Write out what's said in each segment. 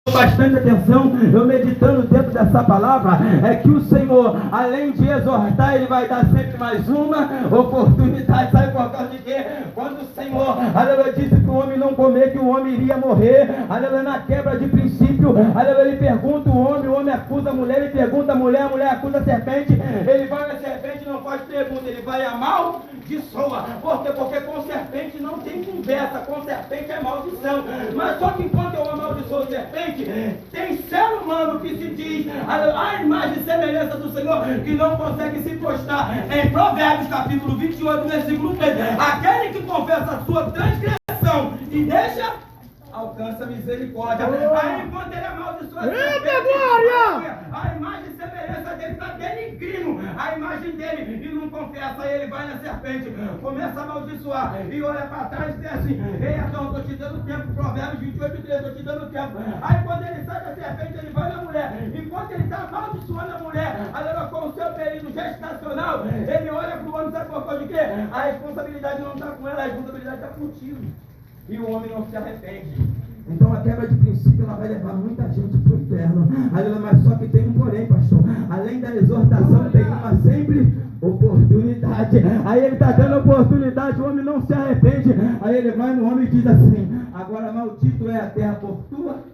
bastante atenção, eu meditando dentro dessa palavra, é que o Senhor, além de exortar, Ele vai dar sempre mais uma oportunidade. Sabe por causa de quê? Quando o Senhor, aleluia, disse que o homem não comer, que o homem iria morrer, aleluia, na quebra de princípio, aleluia, Ele pergunta o homem acusa a mulher, ele pergunta a mulher acusa a serpente, ele vai na serpente, não faz pergunta, ele vai amaldiçoa. Por quê? Porque com serpente não tem conversa, com serpente é maldição. Mas só que enquanto eu amaldiçoo serpente, tem ser humano que se diz a imagem e semelhança do Senhor, que não consegue se prostrar. Em Provérbios capítulo 28, versículo 3, aquele que confessa a sua transgressão e deixa, alcança misericórdia. Aí enquanto ele amaldiçoa a serpente, a imagem e semelhança dele está denigrindo a imagem dele e não confessa. Aí ele vai na serpente, começa a amaldiçoar e olha para trás e diz assim: ei, Adão, estou te dando tempo. Provérbios 28, 3, estou te dando tempo. Aí quando ele sai da serpente, ele vai na mulher. Enquanto ele está amaldiçoando a mulher, ela com o seu período gestacional, ele olha para o homem, sabe por causa de quê? A responsabilidade não está com ela, a responsabilidade está contigo. E o homem não se arrepende. Então a quebra de princípio, ela vai levar muita gente para o inferno. Mas só que tem um porém, pastor. Além da exortação, tem uma sempre oportunidade. Aí ele está dando oportunidade, o homem não se arrepende. Aí ele vai no homem e diz assim: agora maldito é a terra por tua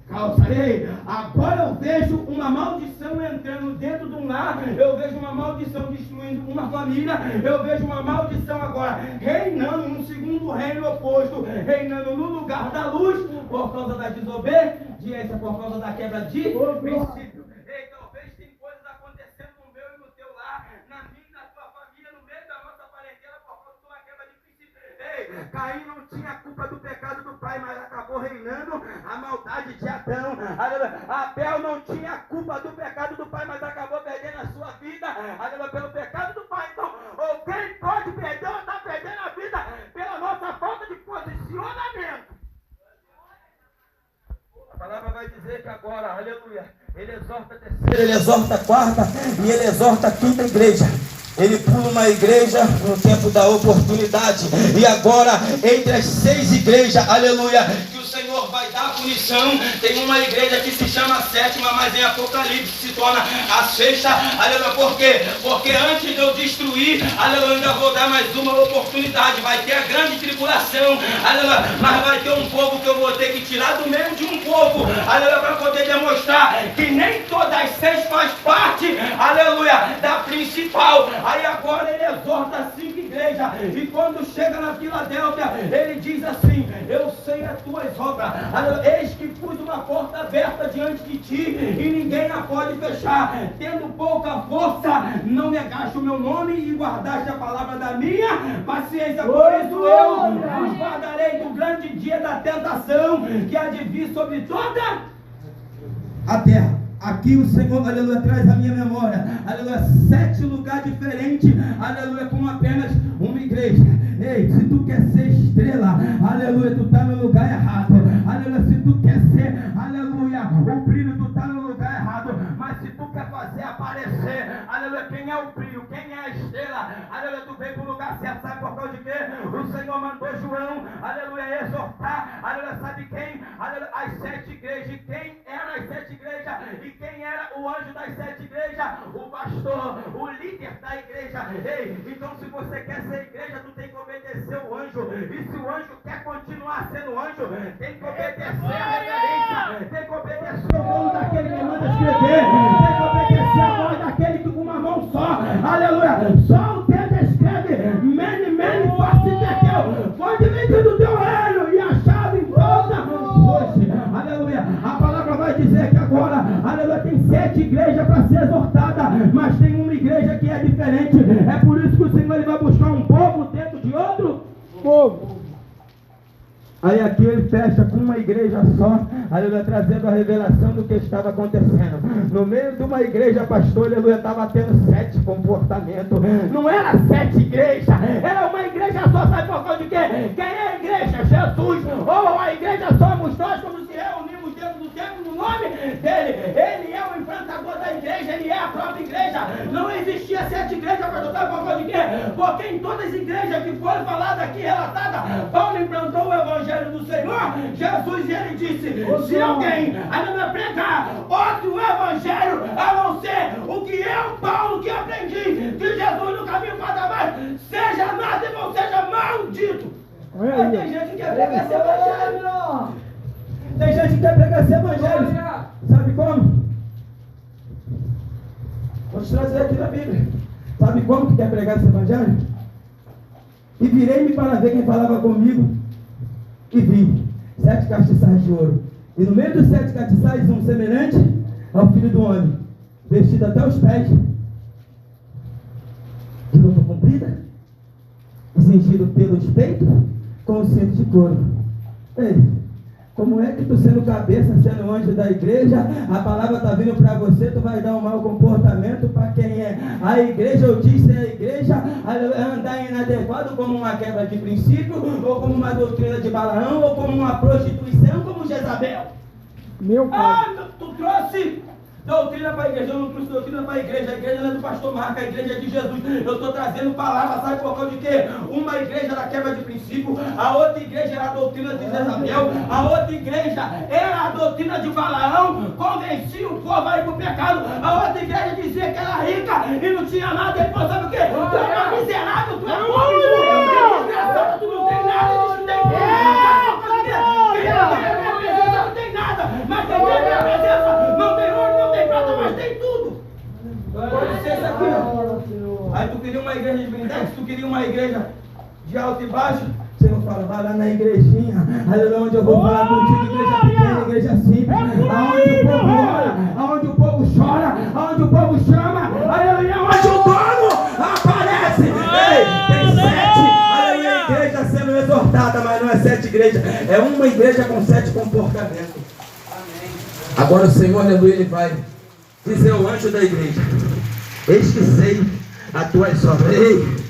causa. Ei, agora eu vejo uma maldição entrando dentro de um lar, eu vejo uma maldição destruindo uma família, eu vejo uma maldição agora reinando num segundo reino oposto, reinando no lugar da luz, por causa da desobediência, por causa da quebra de princípio. Ei, talvez tem coisas acontecendo no meu e no teu lar, na minha e na tua família, no meio da nossa parentela, por causa de uma quebra de princípio. Ei, Caim não tinha a culpa do pecado do pai, mas acabou reinando a maldade de Adão. Abel não tinha a culpa do pecado do pai, mas acabou perdendo a sua vida pelo pecado do pai. Então, alguém pode perder ou está perdendo a vida pela nossa falta de posicionamento. A palavra vai dizer que agora, aleluia, ele exorta a terceira, ele exorta a quarta e ele exorta a quinta igreja. Ele pula uma igreja no tempo da oportunidade. E agora, entre as 6 igrejas, aleluia, que o Senhor vai dar punição, tem uma igreja que se chama a 7ª, mas em Apocalipse se torna a 6ª, aleluia. Por quê? Porque antes de eu destruir, aleluia, ainda vou dar mais uma oportunidade. Vai ter a grande tribulação, aleluia, mas vai ter um povo que eu vou ter que tirar do meio de um povo, aleluia, para poder demonstrar que nem todas as 6 faz parte, aleluia, da principal. Aí agora ele exorta as 5 igrejas, e quando chega na Filadélfia, ele diz assim: eu sei as tuas obras, eis que pus uma porta aberta diante de ti, e ninguém a pode fechar. Tendo pouca força, não negaste o meu nome, e guardaste a palavra da minha paciência. Por isso eu vos guardarei do grande dia da tentação, que há de vir sobre toda a terra. Aqui o Senhor, aleluia, traz a minha memória, aleluia, 7 lugares diferentes, aleluia, com apenas uma igreja. Ei, se tu quer ser estrela, aleluia, tu está no lugar errado. Aleluia, se tu quer ser, aleluia, o brilho, tu está no lugar errado. Mas se tu quer fazer aparecer, aleluia, quem é o brilho, quem é a estrela, aleluia, tu vem para o lugar certo. Sabe por causa de quê? O Senhor mandou João, aleluia, exortar, aleluia, sabe quem? Aleluia, as 7 igrejas. E quem eram as 7 igrejas? E quem era o anjo das 7 igrejas? O pastor, o líder da igreja. Ei, então se você quer ser igreja, tu tem que obedecer o anjo. E se o anjo quer continuar sendo anjo, tem que obedecer a reverência, tem que obedecer o dono daquele que manda escrever, tem que obedecer a voz daquele que com uma mão só, aleluia, só o dedo escreve, mene, face tekel, foi dividido do teu reino e a chave volta hoje, aleluia. A palavra vai dizer que agora, aleluia, tem 7 igrejas para ser exortada, mas tem uma igreja que é diferente. É por isso que o Senhor ele vai buscar um povo dentro de outro povo. Aí aqui ele fecha com uma igreja só, aleluia, trazendo a revelação do que estava acontecendo. No meio de uma igreja, pastor, aleluia, estava tendo 7 comportamentos. Não era 7 igrejas, era uma igreja só. Sabe por causa de quê? Quem é a igreja? Jesus. Ou a igreja somos nós quando se reunimos dentro do templo no nome dele. Ele é o enfrentador da igreja, ele é a própria igreja. igrejas. Não existia 7 igrejas, pastor. Sabe por causa de quê? Porque em todas as igrejas que foram faladas aqui, relatadas, Paulo implantou o evangelho do Senhor, Jesus, e ele disse: se alguém ainda pregar outro evangelho, a não ser o que eu, Paulo, que aprendi de Jesus no caminho para Damasco, seja anátema ou seja maldito. Mas tem gente que quer pregar esse evangelho. Tem gente que quer pregar esse evangelho. Sabe como? Vou te trazer aqui na Bíblia. Sabe como que quer pregar esse evangelho? E virei-me para ver quem falava comigo, e vi 7 castiçais de ouro. E no meio dos 7 castiçais, um semelhante ao Filho do Homem, vestido até os pés, de roupa comprida, e cingido pelos peitos, com o cinto de couro. Ei, como é que tu, sendo cabeça, sendo anjo da igreja, a palavra está vindo para você, tu vai dar um mau comportamento para quem é a igreja, ou diz ser a igreja, andar inadequado como uma quebra de princípio, ou como uma doutrina de Balaão, ou como uma prostituição, como Jezabel? Meu pai. Tu trouxe doutrina para a igreja, eu não trouxe doutrina para a igreja não é do pastor Marco, a igreja é de Jesus. Eu estou trazendo palavra, sabe por causa de quê? Uma igreja era quebra de princípio, a outra igreja era a doutrina de Jezabel, a outra igreja era a doutrina de Balaão, convencia o povo a ir para o pecado, a outra igreja dizia que era rica e não tinha nada, ele falou: sabe o quê? Tu é uma miserável, tu é pobre, tu é desgraçado, tu não tem nada, tu não tem nada, não tem nada, mas tem minha presença, não tem ouro, não tem prata, mas tem tudo. Pode ser isso aqui, ó. Aí tu queria uma igreja de blindex, tu queria uma igreja de alto e baixo, o Senhor fala: vai lá na igrejinha, aleluia, onde eu vou falar contigo, igreja pequena, igreja simples, aonde o povo ora, aonde o povo chora, aonde o povo chama, aleluia, onde o dono aparece. Ei, tem 7, aleluia, igreja sendo exortada, mas não é 7 igrejas, é uma igreja com 7 comportamentos. Agora o Senhor, aleluia, ele vai dizer ao anjo da igreja: eis que sei as tuas obras. Ei,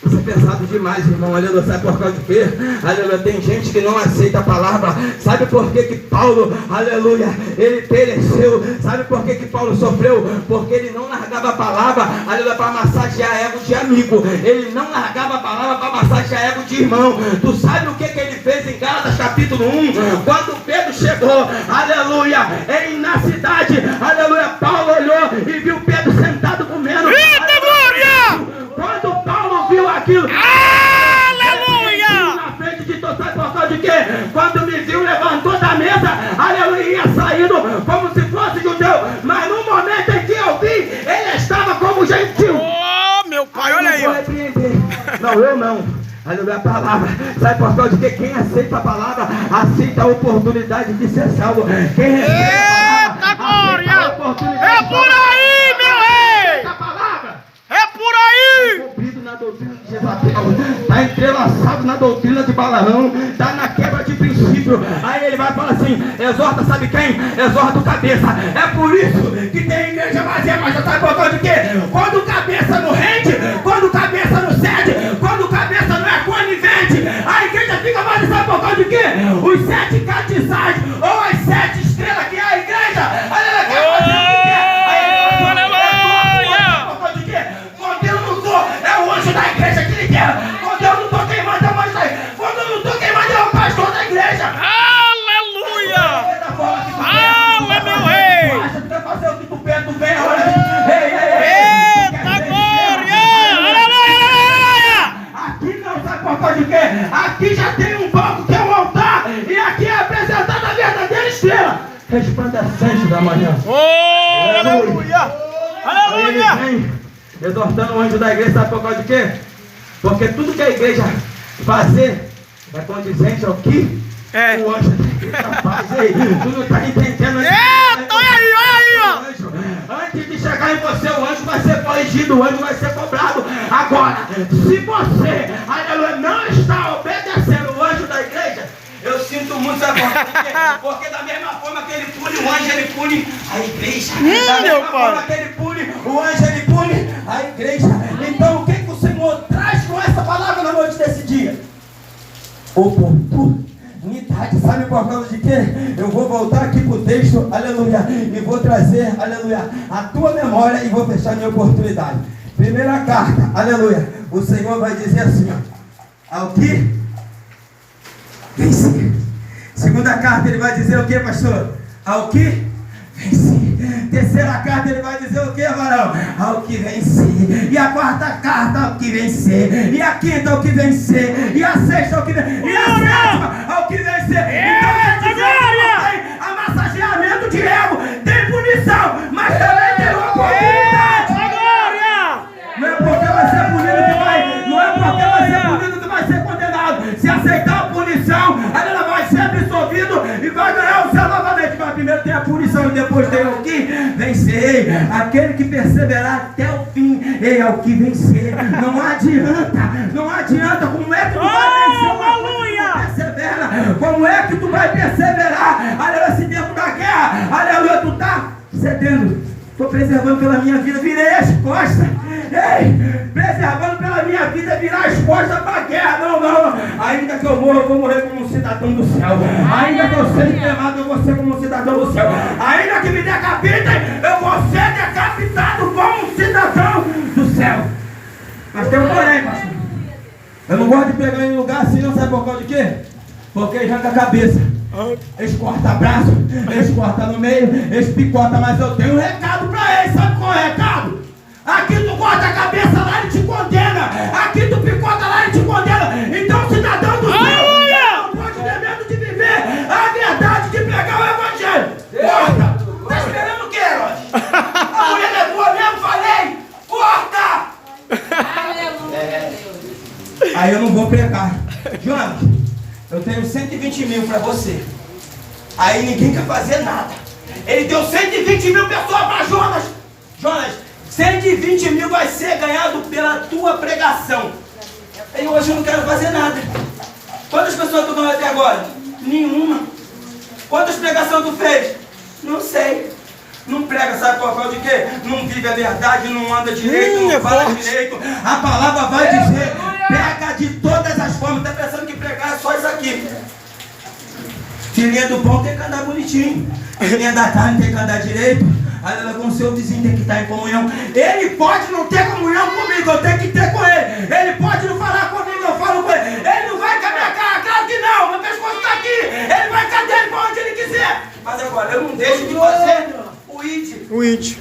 isso é pesado demais, irmão, aleluia. Sabe por causa de quê? Aleluia, tem gente que não aceita a palavra. Sabe por que Paulo, aleluia, ele pereceu? Sabe por que Paulo sofreu? Porque ele não largava a palavra, aleluia, para massagear ego de amigo. Ele não largava a palavra para massagear ego de irmão. Tu sabe o que ele fez em Gálatas capítulo 1? Quando Pedro chegou, aleluia, na cidade, aleluia, Paulo olhou e viu Pedro sentado comendo. Eita glória! Quando Paulo viu aquilo, aleluia, na frente de todos, sabe por causa de quê? Quando me viu, levantou da mesa, aleluia, ia saindo como se fosse judeu, mas no momento em que eu vi, ele estava como gentil. Oh, meu pai, olha aí, não, eu não. Aleluia, a palavra. Sabe por causa de que quem aceita a palavra, aceita a oportunidade de ser salvo. Quem recebe a palavra, aceita a oportunidade. É por aí, meu rei! A palavra é por aí! Envolvido na doutrina de Jezabel, está entrelaçado na doutrina de Balaão, está na quebra de princípio. Aí ele vai falar assim: exorta, sabe quem? Exorta o cabeça. É por isso que tem igreja vazia, mas sabe por causa de quê? Quando o cabeça não rende, quando o cabeça não cede, quando o cabeça não é conivente, a igreja fica vazia, sabe por causa de quê? Os 7 castiçais, ou as 7 estrelas que é a igreja, ela quer fazer o que quer. Quando eu não estou, é o anjo da igreja que lidera. Quando eu não estou queimando, é o anjo da igreja. Quando eu não estou queimando, é o pastor da igreja. Aleluia! Fala, meu rei! Acha que vai fazer o que tu pensa, tu vem, eita glória! Aleluia! Aqui não, sabe por causa de quê? Aqui já tem um banco que é um altar, e aqui é apresentada a verdadeira estrela, resplandecente da manhã. Oh, aleluia! Aleluia! Exortando o anjo da igreja, sabe por causa de quê? Porque tudo que a igreja fazer é condizente ao que o anjo da igreja faz. Ei, tu não está entendendo? Olha aí, ó! Antes de chegar em você, o anjo vai ser corrigido, o anjo vai ser cobrado. Agora, se você, aleluia, não está obedecendo o anjo da igreja, eu sinto muito, sabe por quê? Porque da mesma forma que ele pune o anjo, ele pune a igreja. Da mesma forma que ele pune o anjo, ele pune a igreja. Então o que o Senhor traz com essa palavra na noite desse dia? Oportunidade. Sabe por causa de quê? Eu vou voltar aqui para o texto, aleluia, e vou trazer, aleluia, a tua memória e vou fechar minha oportunidade. Primeira carta, aleluia, o Senhor vai dizer assim, ó, ao que vencer. Segunda carta, ele vai dizer o que, pastor? Ao que vencer. Terceira carta, ele vai dizer o que, varão? Ao que vencer. E a quarta carta, ao que vencer. E a quinta, ao que vencer. E a sexta, ao que vencer. E a sétima, ao que vencer. Então, quer dizer que tem amassageamento de ego, tem punição, mas também tem uma oportunidade. Não é porque vai ser punido que vai, não é porque vai ser punido que vai ser condenado. Se aceitar a punição, ela vai ser absolvido e vai ganhar o céu novamente. Mas primeiro tem a punição e depois tem o que vencer. Aquele que perseverar até o fim, ele é o que vencer. Não adianta. Como é que tu vai vencer uma coisa que não persevera? Como é que tu vai perseverar? Aleluia, se dentro da guerra, aleluia, tu tá cedendo. Estou preservando pela minha vida, virei as costas. Ei, preservando pela minha vida, virar as costas para a guerra. Não. Ainda que eu morra, eu vou morrer como um cidadão do céu. Ainda que eu seja queimado, eu vou ser como um cidadão do céu. Ainda que me decapitem, eu vou ser decapitado como um cidadão do céu. Mas tem um porém, pastor. Eu não gosto de pegar em lugar assim, não sabe por causa de quê? Porque arranca a cabeça. Eles cortam braço, eles cortam no meio, eles picotam, mas eu tenho um recado para eles. Sabe qual é o recado? Aqui tu corta a cabeça, lá ele te condena. Aqui tu picota, lá ele te condena. Então, cidadão do céu, não pode ter medo de viver a verdade, de pregar o evangelho. Corta! Tá esperando o quê, Herodes? A mulher é tua mesmo, falei! Corta! Aleluia! Aí eu não vou pregar. Jonas, eu tenho 120 mil para você. Aí ninguém quer fazer nada. Ele deu 120 mil pessoas para Jonas. Jonas, 120 mil vai ser ganhado pela tua pregação. Aí hoje eu não quero fazer nada. Quantas pessoas tu ganhou até agora? Nenhuma. Quantas pregações tu fez? Não sei. Não prega, sabe por causa de quê? Não vive a verdade, não anda direito, não fala direito. A palavra vai dizer, prega de todas as formas. Está pensando que pregar é só isso aqui. Filhinha do pão tem que andar bonitinho. Filhinha da carne tem que andar direito. Aleluia, com o seu vizinho tem que estar em comunhão. Ele pode não ter comunhão comigo, eu tenho que ter com ele. Ele pode não falar comigo, eu falo com ele. Ele não vai com a minha cara, claro que não. Meu pescoço está aqui. Ele vai com a dele para onde ele quiser. Mas agora, eu não deixo de fazer o id.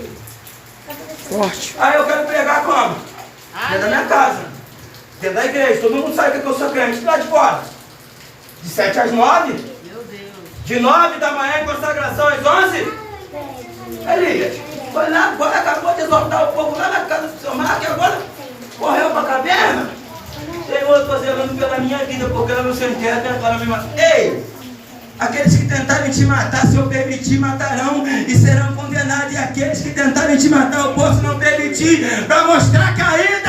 Forte. Aí eu quero pregar como? Dentro da minha casa. Dentro da igreja. Todo mundo sabe que eu sou crente. Lá de fora. De 7 às 9. Meu Deus. De 9 da manhã em consagração às 11. Elias, foi lá, agora acabou de exortar o povo lá na casa do seu Marco e agora correu para a caverna. Senhor, eu estou zelando pela minha vida, porque eu não sei que tentaram me matar. Ei! Aqueles que tentarem te matar, se eu permitir, matarão e serão condenados. E aqueles que tentarem te matar, eu posso não permitir, para mostrar que ainda